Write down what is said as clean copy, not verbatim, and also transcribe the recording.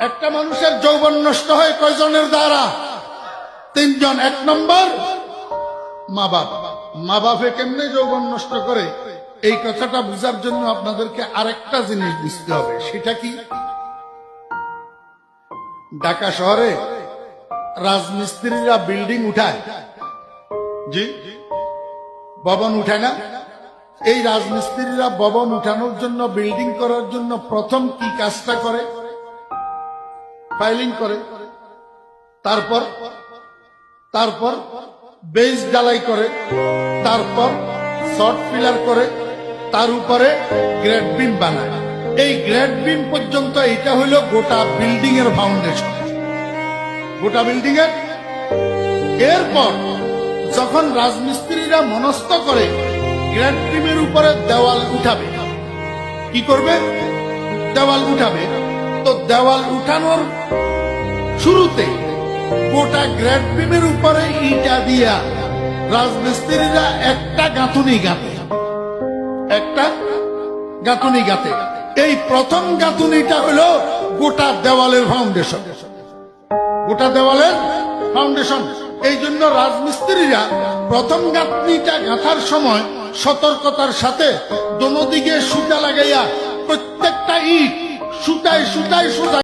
একটা মানুষের যৌবন নষ্ট হয় কয়জনের দ্বারা? তিনজন। এক নম্বর মা বাপ। মা বাপে কেমনে যৌবন নষ্ট করে এই কথাটা বুঝার জন্য আপনাদেরকে আরেকটা জিনিস বুঝতে হবে। সেটা কি? ঢাকা শহরে রাজমিস্ত্রিরা বিল্ডিং উঠায়, জি, ভবন উঠায় না? এই রাজমিস্ত্রিরা ভবন উঠানোর জন্য, বিল্ডিং করার জন্য প্রথম কি কাজটা করে? ফাইলিং করে। তারপর বেস ঢালাই করে, তারপর শর্ট পিলার করে, তার উপরে গ্রেড বিম বানায়। এই গ্রেড বিম পর্যন্ত এটা হইল গোটা বিল্ডিং এর ফাউন্ডেশন, গোটা বিল্ডিং এর। এরপর যখন রাজমিস্ত্রিরা মনস্থ করে গ্রেড বিমের উপরে দেওয়াল উঠাবে, কি করবে? দেওয়াল উঠাবে। তো দেওয়াল উঠানোর শুরুতে গোটা গ্রেড বিমের উপরে ইটা দিয়া রাজমিস্ত্রিরা একটা গাঁথুনি গাঁথে, একটা গাঁথুনি গাঁথে। এই প্রথম গাঁথুনিটা হলো গোটা দেওয়ালের ফাউন্ডেশন, গোটা দেওয়ালের ফাউন্ডেশন। এই জন্য রাজমিস্ত্রিরা প্রথম গাঁথনিটা গাঁথার সময় সতর্কতার সাথে দোনো দিকে সুতা লাগাইয়া প্রত্যেকটা ইট সুতায় সুতায় সুতায়